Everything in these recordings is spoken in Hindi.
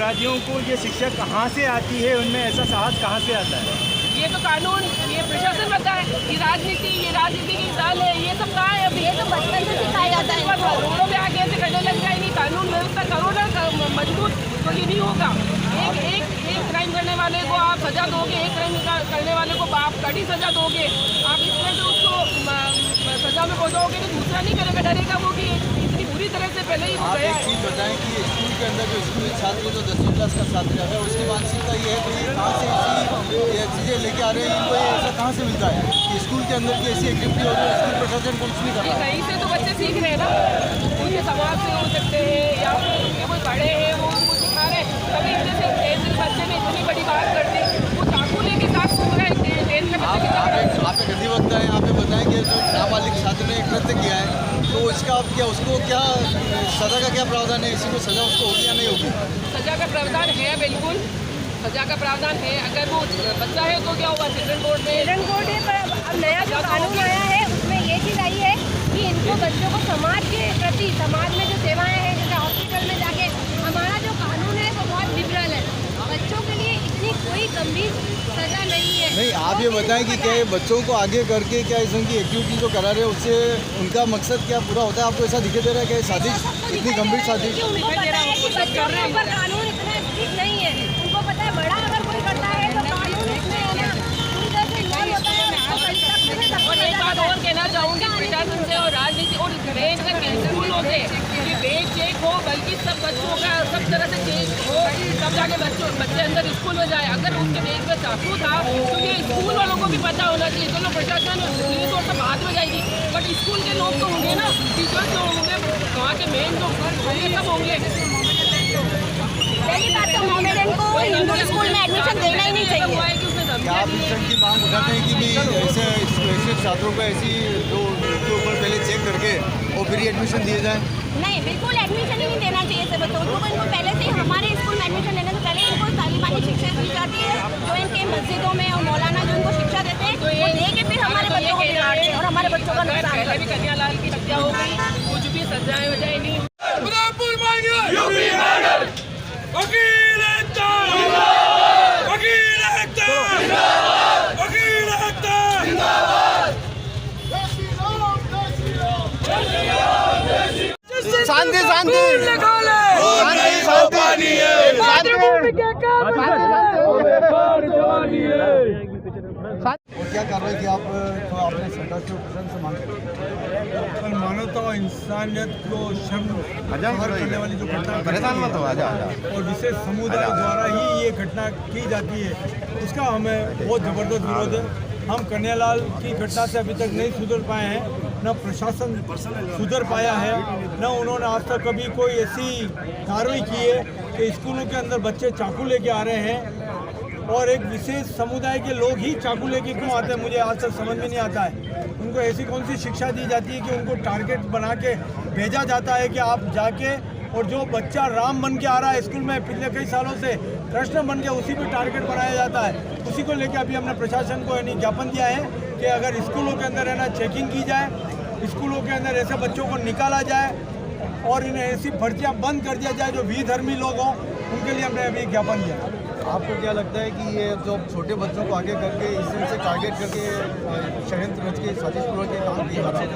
अपराधियों को ये शिक्षा कहाँ से आती है, उनमें ऐसा साहस कहाँ से आता है? ये तो कानून, ये प्रशासन बनता है, ये राजनीति की चाल है, ये सब कहाँ है? अभी ये तो बचपन से सिखाया जाता है। रोडों पे आके ऐसे करने लग जाए, नहीं कानून व्यवस्था करो ना मजबूत, तो ये नहीं होगा। एक क्राइम करने वाले को आप सजा दोगे, एक क्राइम करने वाले को आप कड़ी सजा दोगे, आप इसमें से उसको सजा में पहुँचाओगे तो दूसरा नहीं करेगा, डरेगा वो कि इतनी बुरी तरह से पहले ही हो गया है। एक चीज़ बताएं कि स्कूल के अंदर जो स्कूली छात्र जो 10वीं क्लास का छात्र है, उसकी मानसिकता ये है कि कहाँ से ये चीज़ें लेके आ रहे हैं, इनको ये ऐसा कहाँ से मिलता है कि स्कूल के अंदर की ऐसी एक्टिविटी हो रही है, स्कूल प्रशासन कुछ नहीं कर रहा है। कहीं से तो बच्चे सीख रहे हैं ना, उनके समाज से हो सकते हैं या कोई बड़े हैं वो उनको सिखा रहे हैं। कभी जैसे बच्चे ने इतनी बड़ी बात कर दी, वो चाकू लेके साथ घूम रहे हैं। आप एक अधिवक्ता हैं, आप बताएं कि जो नाबालिग छात्र ने कृत्य किया है, तो इसका आप क्या, उसको क्या सज़ा का क्या प्रावधान है? इसी को सज़ा उसको होगी या नहीं होगी? सज़ा का प्रावधान है, बिल्कुल सज़ा का प्रावधान है। अगर वो बच्चा है तो क्या होगा? चिल्ड्रन कोर्ट में, चिल्ड्रन कोर्ट है, पर अब नया जो कानून आया है उसमें ये चीज़ आई है कि इनको बच्चों को समाज के प्रति, समाज में जो सेवाएं हैं, जैसे हॉस्पिटल में जाके, हमारा जो कानून है वो बहुत लिबरल है। बच्चों के लिए इतनी कोई गंभीर सजा नहीं है। नहीं, आप ये बताएं कि क्या बच्चों को आगे करके क्या इस की एक्टिविटी जो करा रहे हैं उससे उनका मकसद क्या पूरा होता है? आपको ऐसा दिखाई दे रहा है कि साजिश, इतनी गंभीर साजिश? उनको पता है कि बच्चों के ऊपर कानून इतना स्ट्रिक्ट नहीं है, उनको पता है बड़ा अगर कोई करता है तो कानून इसमें है ना पूरी तरह से नहीं होता है। और एक बात और कहना चाहूँगी प्रशासन से और राजनीति और देश का स्कूलों से कि बेस चेक हो, बल्कि सब बच्चों का सब तरह से चेक हो, तब जाके बच्चे अंदर स्कूल में जाए। अगर उनके बेस में चाकू था तो ये स्कूल वालों को भी पता होना चाहिए। चलो प्रशासन पुलिस और सब हाथ में जाएगी, बट स्कूल के लोग तो होंगे ना, टीचर्स जो होंगे, वहाँ के मेन जो होंगे सब होंगे। पहली बात तो मोमेडन को हिंदू स्कूल में एडमिशन देना ही नहीं चाहिए। क्या आप मिशन की मांग उठाते हैं कि भी ऐसे छात्रों को ऐसी जो उनके ऊपर पहले चेक करके और फिर एडमिशन दिए जाए? नहीं, बिल्कुल एडमिशन ही नहीं देना चाहिए ऐसे बच्चों को। इनको पहले से हमारे स्कूल में एडमिशन लेने से पहले इनको तालिबानी शिक्षा दी जाती है, जो इनके मस्जिदों में और मौलाना जो इनको शिक्षा देते हैं वो दे के फिर हमारे बच्चों को बिगाड़ते हैं और हमारे बच्चों का नुकसान करते हैं। कन्यालाल की हत्या हो गई, कुछ भी सजाएं वजाएं नहीं। शांति शांति और क्या कार्रवाई की आप तो आपने सरकार से प्रशासन से मांग पर मानवता और इंसानियत को शर्म करने वाली जो घटना और विशेष समुदाय द्वारा ही ये घटना की जाती है, उसका हमें बहुत ज़बरदस्त विरोध है। हम कन्यालाल की घटना से अभी तक नहीं सुधर पाए हैं, न प्रशासन सुधर पाया है, न उन्होंने आज तक कभी कोई ऐसी कार्रवाई की है कि स्कूलों के अंदर बच्चे चाकू लेके आ रहे हैं और एक विशेष समुदाय के लोग ही चाकू लेके क्यों आते हैं, मुझे आज तक समझ में नहीं आता है। उनको ऐसी कौन सी शिक्षा दी जाती है कि उनको टारगेट बना के भेजा जाता है कि आप जाके, और जो बच्चा राम बन के आ रहा है स्कूल में पिछले कई सालों से कृष्ण बन के, उसी पे टारगेट बनाया जाता है। उसी को लेकर अभी हमने प्रशासन को यानी ज्ञापन दिया है कि अगर स्कूलों के अंदर है ना चेकिंग की जाए, स्कूलों के अंदर ऐसे बच्चों को निकाला जाए और इन्हें ऐसी भर्तियाँ बंद कर दिया जाए जो विधर्मी लोग हों, उनके लिए हमने अभी ज्ञापन दिया। आपको क्या लगता है कि ये जो छोटे बच्चों को आगे करके इससे टारगेट करके षड्यंत्र रच के साजिशपूर्वक के काम किए जाते हैं?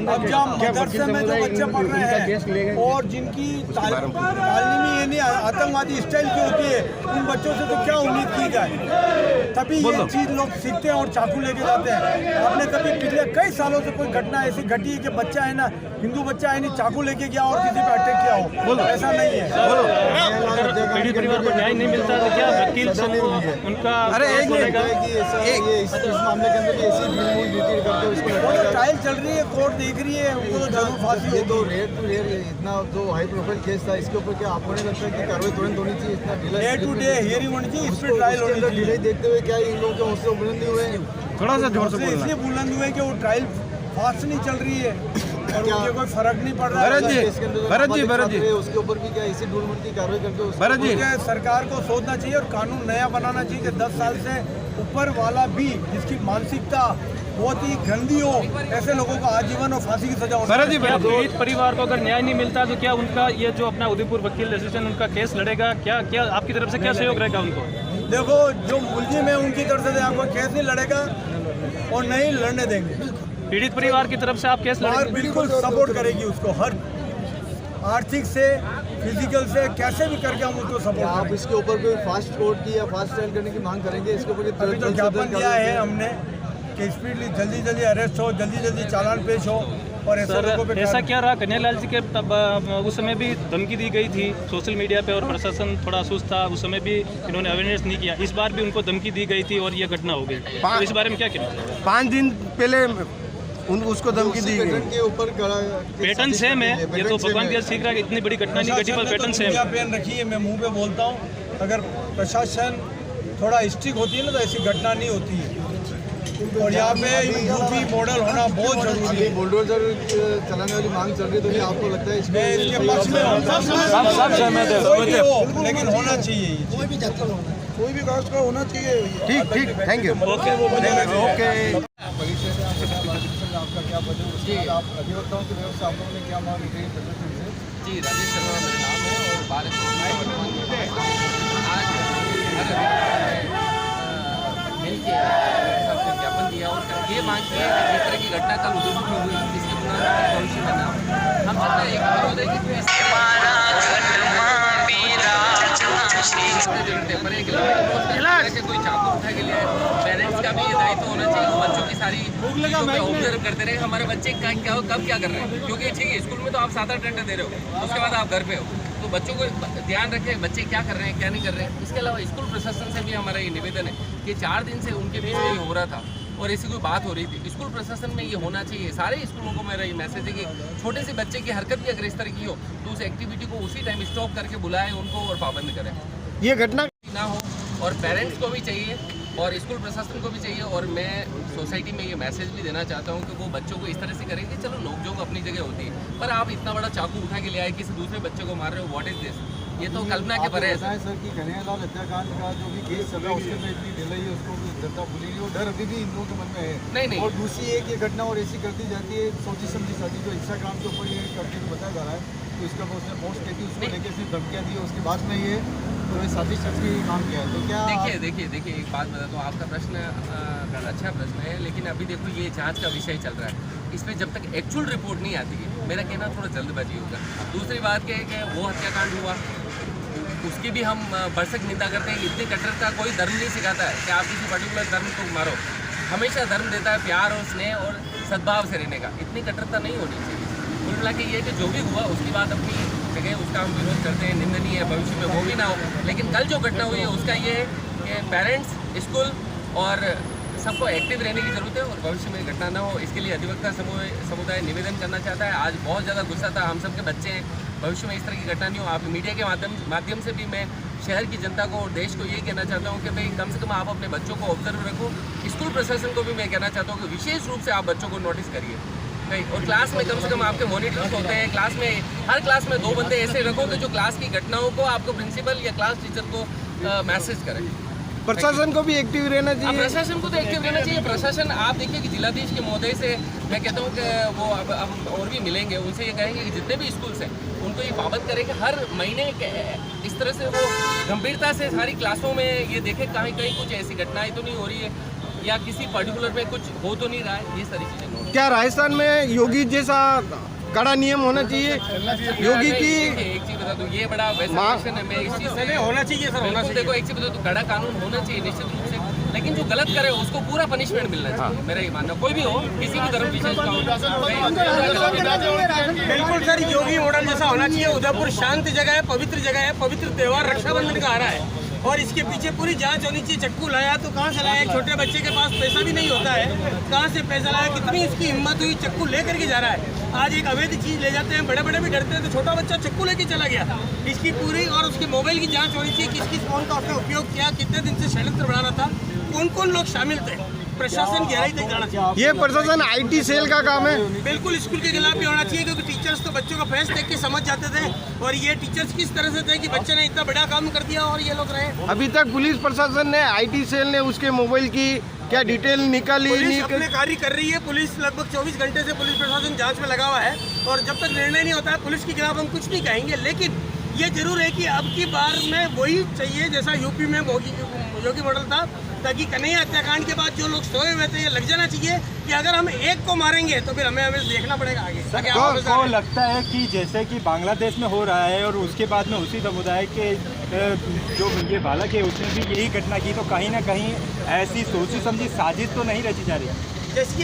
अब जब मदरसे में जो बच्चे पढ़ रहे हैं और जिनकी तालीमी यानी आतंकवादी स्टाइल की होती है, उन बच्चों से तो क्या उम्मीद की जाए? तभी ये चीज़ लोग सीखते हैं और चाकू लेके जाते हैं। आपने कभी पिछले कई सालों से कोई घटना ऐसी घटी है कि बच्चा है ना, हिंदू बच्चा है नहीं, चाकू लेके गया और किसी पे अटैक किया हो? ऐसा नहीं है। पीड़ित परिवार को न्याय नहीं मिलता तो क्या वकील उनका इस मामले के अंदर ऐसी करते उसको ट्रायल चल रही है, कोर्ट देख रही है, उनको तो जरूर फांसी। ये तो रेयर टू रेयर इतना जो हाई प्रोफाइल केस था, इसके ऊपर क्या आपको नहीं लगता है कि कार्रवाई तुरंत होनी चाहिए? इतना डे टू डे हियरिंग होनी चाहिए, इस पर ट्रायल होनी चाहिए। डिले देखते हुए क्या इन लोगों के हौसले बुलंद हुए? थोड़ा सा जोर से इसलिए बुलंद हुए कि वो ट्रायल फास्ट नहीं चल रही है और उनके कोई फर्क नहीं पड़ रहा है। भरत जी उसके ऊपर भी क्या इसी ढूंढ की कार्रवाई करके भरत जी सरकार को सोचना चाहिए और कानून नया बनाना चाहिए कि 10 साल से ऊपर वाला भी जिसकी मानसिकता बहुत ही गंदी हो, ऐसे लोगों को आजीवन और फांसी की सजा हो। पीड़ित परिवार को अगर न्याय नहीं मिलता तो क्या उनका ये जो अपना उदयपुर वकील एसोसिएशन उनका केस लड़ेगा? क्या क्या आपकी तरफ से क्या सहयोग रहेगा उनको? देखो, जो मुलजिम है उनकी तरफ से आपको केस नहीं लड़ेगा और नहीं लड़ने देंगे। पीड़ित परिवार की तरफ से आप केस लड़ेंगे? बिल्कुल सपोर्ट करेगी उसको, हर आर्थिक से फिजिकल से कैसे भी करके हम उसको सपोर्ट। आप इसके ऊपर कोई फास्ट कोर्ट की या फास्ट ट्रायल करने की मांग करेंगे? इसके ऊपर अभी तो ज्ञापन दिया है हमने कि स्पीडली जल्दी अरेस्ट हो, जल्दी चालान पेश हो। और सर, ऐसा क्या रहा कन्हैयालाल जी के तब उस समय भी धमकी दी गई थी सोशल मीडिया पे और प्रशासन थोड़ा सुस्त था, उस समय भी इन्होंने अवेयरनेस नहीं किया, इस बार भी उनको धमकी दी गई थी और ये घटना हो गई, तो इस बारे में क्या कहना? 5 दिन पहले उसको धमकी दी गई। के ऊपर पैटर्न सेम है, ये तो भगवान की सीख रहा है, इतनी बड़ी घटना नहीं घटी पर पैटर्न सेम है। पेन रखी है, मैं मुंह पे बोलता हूँ, अगर प्रशासन थोड़ा स्ट्रिक्ट होती है ना तो ऐसी घटना नहीं होती है। और यहाँ पे यूपी मॉडल होना बहुत जरूरी है। बुलडोजर चलाने वाली मांग चल रही है, तो ये आपको लगता है मैं इसके पक्ष में हूँ, सब सहमत है, लेकिन होना चाहिए, कोई भी कास्ट का होना चाहिए। ठीक, थैंक यू। ओके। आपका क्या बजट, उसके बाद आप अधिवक्ताओं की व्यवस्था आप लोगों ने क्या मांग की? जी, राजेश शर्मा मेरा नाम है और आज मिल के ज्ञापन दिया और ये मांग की है कि जिस तरह की घटना कल उदयपुर में हुई इसके बुनियाद पर भविष्य में ना हो। हम चाहते हैं एक विरोध है कि कोई चाकू उठा के लिए पेरेंट्स का भी ये दायित्व होना चाहिए, बच्चों की सारी ऑब्जर्व करते रहे हमारे बच्चे कब क्या कर रहे हैं, क्योंकि ठीक है स्कूल में तो आप 7-8 घंटे दे रहे हो, उसके बाद आप घर पे हो, तो बच्चों को ध्यान रखें बच्चे क्या कर रहे हैं क्या नहीं कर रहे हैं। इसके अलावा स्कूल प्रशासन से भी हमारा ये निवेदन है कि 4 दिन से उनके बीच में ये हो रहा था और ऐसी कोई बात हो रही थी, स्कूल प्रशासन में ये होना चाहिए। सारे स्कूलों को मेरा ये मैसेज है कि छोटे से बच्चे की हरकत भी अगर इस तरह की हो तो उस एक्टिविटी को उसी टाइम स्टॉप करके बुलाएं उनको और पाबंद करें, ये घटना ना हो। और पेरेंट्स को भी चाहिए और स्कूल प्रशासन को भी चाहिए, और मैं सोसाइटी में ये मैसेज भी देना चाहता हूँ कि वो बच्चों को इस तरह से करें कि चलो नोकझोंक अपनी जगह होती है, पर आप इतना बड़ा चाकू उठा के ले आए किसी दूसरे बच्चे को मार रहे हो, व्हाट इज दिस? ये तो कल्पना के परे है सर कि कन्हैयालाल हत्याकांड का जो भी केस चल रहा है उसके अंदर इतनी ढिलाई है, उसको जनता भूलेगी, वो डर अभी भी इन लोगों के मन में है। नहीं। और दूसरी एक ये घटना और ऐसी करती जाती है सोची समझी शादी जो इंस्टाग्राम के ऊपर ये करते हुए बताया जा रहा है, तो इसका उसने पोस्ट की थी, उसको लेकर सिर्फ धमकियाँ दी, उसके बाद में ये तो साजिश की मांग किया है। तो क्या देखिए एक बात बता दूँ, आपका प्रश्न अच्छा प्रश्न है, लेकिन अभी देखो ये जांच का विषय चल रहा है, इसमें जब तक एक्चुअल रिपोर्ट नहीं आती है मेरा कहना थोड़ा जल्दबाजी होगा। दूसरी बात क्या है कि वो हत्याकांड हुआ उसकी भी हम भरसक निंदा करते हैं। इतनी कट्टरता कोई धर्म नहीं सिखाता है कि आप किसी पर्टिकुलर धर्म को मारो, हमेशा धर्म देता है प्यार और स्नेह और सद्भाव से रहने का, इतनी कट्टरता नहीं होनी चाहिए। कुल मिला के ये कि जो भी हुआ उसकी बात अपनी जगह, उसका हम विरोध करते हैं, निंदनीय है, भविष्य में वो भी ना हो। लेकिन कल जो घटना हुई है उसका ये है कि पेरेंट्स, स्कूल और सबको एक्टिव रहने की जरूरत है और भविष्य में घटना ना हो, इसके लिए अधिवक्ता समुदाय निवेदन करना चाहता है। आज बहुत ज़्यादा गुस्सा था, हम सबके बच्चे हैं, भविष्य में इस तरह की घटना नहीं हो। आप मीडिया के माध्यम से भी मैं शहर की जनता को और देश को यही कहना चाहता हूँ कि भाई कम से कम आप अपने बच्चों को ऑब्जर्व रखो। स्कूल प्रशासन को भी मैं कहना चाहता हूँ कि विशेष रूप से आप बच्चों को नोटिस करिए भाई, और क्लास में कम से कम आपके मॉनिटर्स होते हैं, क्लास में हर क्लास में 2 बंदे ऐसे रखो कि जो क्लास की घटनाओं को आपको प्रिंसिपल या क्लास टीचर को मैसेज करें। प्रशासन को भी एक्टिव रहना चाहिए। प्रशासन को तो एक्टिव रहना चाहिए। प्रशासन आप देखिए कि जिलाधीश के महोदय से मैं कहता हूँ कि वो अब हम और भी मिलेंगे, उनसे ये कहेंगे कि जितने भी स्कूल्स हैं उनको ये पाबंद करें कि हर महीने इस तरह से वो गंभीरता से सारी क्लासों में ये देखें कहीं कुछ ऐसी घटनाएं तो नहीं हो रही है या किसी पर्टिकुलर में कुछ हो तो नहीं रहा है, ये सारी चीज़ें। क्या राजस्थान में योगी जैसा कड़ा नियम होना चाहिए? योगी की एक चीज बता दूं, ये बड़ा वैसा क्वेश्चन है, मैं इस चीज से होना चाहिए सर, होना चाहिए। देखो एक चीज बता दूं, कड़ा कानून होना चाहिए निश्चित रूप से, लेकिन जो गलत करे उसको पूरा पनिशमेंट मिलना चाहिए। मेरा ये मानना, कोई भी हो, किसी भी धर्म विशेष का हो। बिल्कुल सर, योगी मॉडल जैसा होना चाहिए। उदयपुर शांत जगह है, पवित्र जगह है, पवित्र त्योहार रक्षाबंधन का आ रहा है और इसके पीछे पूरी जांच होनी चाहिए। चक्कू लाया तो कहाँ से लाया? एक छोटे बच्चे के पास पैसा भी नहीं होता है, कहाँ से पैसा लाया? कितनी इसकी हिम्मत हुई, चक्कू ले करके जा रहा है। आज एक अवैध चीज़ ले जाते हैं, बड़े बड़े भी डरते हैं, तो छोटा बच्चा चक्कू लेके चला गया। इसकी पूरी और उसके मोबाइल की जांच होनी चाहिए, किस किस फोन का उसने उपयोग किया, कितने दिन से षड्यंत्र बना रहा था, कौन कौन लोग शामिल थे। प्रशासन गहराई तक जाना चाहिए। ये प्रशासन IT सेल का काम है। बिल्कुल स्कूल के खिलाफ भी होना चाहिए, क्योंकि टीचर्स तो बच्चों का फेस देख के समझ जाते थे और ये टीचर्स किस तरह से थे कि बच्चे ने इतना बड़ा काम कर दिया और ये लोग रहे। अभी तक पुलिस प्रशासन ने IT सेल ने उसके मोबाइल की क्या डिटेल निकाली पुलिस अपने कार्य कर रही है। पुलिस लगभग 24 घंटे से पुलिस प्रशासन जांच में लगा हुआ है और जब तक निर्णय नहीं होता है पुलिस के खिलाफ हम कुछ नहीं कहेंगे। लेकिन ये जरूर है कि अब की बार में वही चाहिए जैसा यूपी में योगी मॉडल था, ताकि कन्हैया हत्याकांड के बाद जो लोग सोए हुए थे ये लग जाना चाहिए कि अगर हम एक को मारेंगे तो फिर हमें देखना पड़ेगा आगे। तो लगता है कि जैसे कि बांग्लादेश में हो रहा है और उसके बाद में उसी समुदाय के जो ये बालक है उसने भी यही घटना की, तो कहीं ना कहीं ऐसी सोची समझी साजिश तो नहीं रची जा रही? जैसे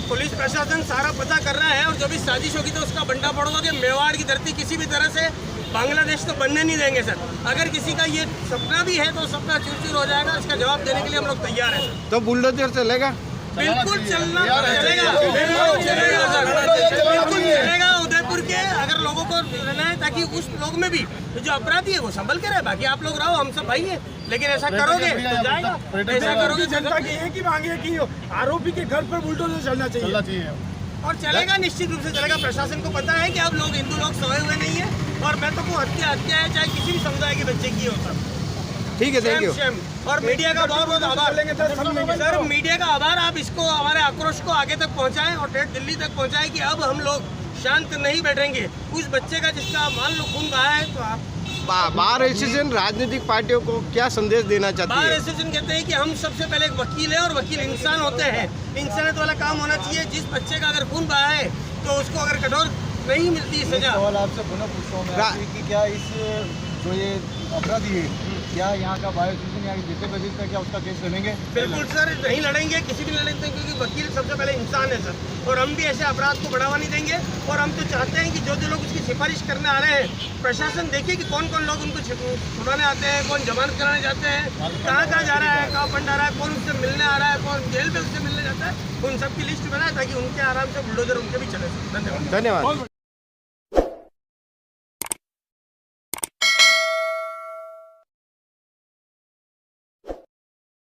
पुलिस प्रशासन सारा पता कर रहा है और जो भी साजिश होगी तो उसका बंटा पड़ोगा कि मेवाड़ की धरती किसी भी तरह से बांग्लादेश तो बनने नहीं देंगे सर। अगर किसी का ये सपना भी है तो सपना चूर-चूर हो जाएगा। इसका जवाब देने के लिए हम लोग तैयार हैं सर। तो बुलडोजर चलेगा? बिल्कुल चलना चलेगा, बिल्कुल चलेगा सर, बिल्कुल चलेगा। उदयपुर के अगर लोगों को रहना है ताकि उस लोग में भी जो अपराधी है वो संभल के रहे, बाकी आप लोग रहो, हम सब भाई हैं। लेकिन ऐसा करोगे तो जाएगा, ऐसा करोगे जनता की एक ही मांग है कि आरोपी के घर पर बुलडोजर चलना चाहिए और चलेगा, निश्चित रूप से चलेगा। प्रशासन को पता है कि अब लोग हिंदू लोग सोए हुए नहीं है और मैं तो हत्या है चाहे किसी भी समुदाय के बच्चे की हो सर। ठीक है, थैंक यू। और मीडिया का बहुत बहुत आभार सर, मीडिया का आभार। आप इसको हमारे आक्रोश को आगे तक पहुंचाएं और ठेठ दिल्ली तक पहुंचाएं कि अब हम लोग शांत नहीं बैठेंगे। उस बच्चे का जिसका मान लो खून बहा है तो आप बार एसोसिएशन राजनीतिक पार्टियों को क्या संदेश देना चाहती है? बार एसोसिएशन कहते हैं कि हम सबसे पहले एक वकील है और वकील इंसान होते हैं। इंसानियत वाला काम होना चाहिए। जिस बच्चे का अगर खून बहा है तो उसको अगर कठोर नहीं मिलती सजा। सवाल आपसे पुनः पूछता हूँ मैं कि क्या इस जो ये अपराधी है क्या यहाँ का बार एसोसिएशन यहाँ जितने बजे तक क्या उसका केस लड़ेंगे? बिल्कुल सर, नहीं लड़ेंगे, किसी भी लड़ेंगे, क्योंकि वकील सबसे पहले इंसान है सर। और हम भी ऐसे अपराध को बढ़ावा नहीं देंगे और हम तो चाहते हैं कि जो लोग उसकी सिफारिश करने आ रहे हैं प्रशासन देखिए कि कौन कौन लोग उनको छुड़ाने आते हैं, कौन जमानत कराने जाते हैं, कहाँ जा रहा है, कहाँ फंड आ रहा है, कौन उससे मिलने आ रहा है, कौन जेल में उससे मिलने जाता है, उन सब की लिस्ट बनाए ताकि उनके आराम से बुलडोजर उनके भी चले। धन्यवाद।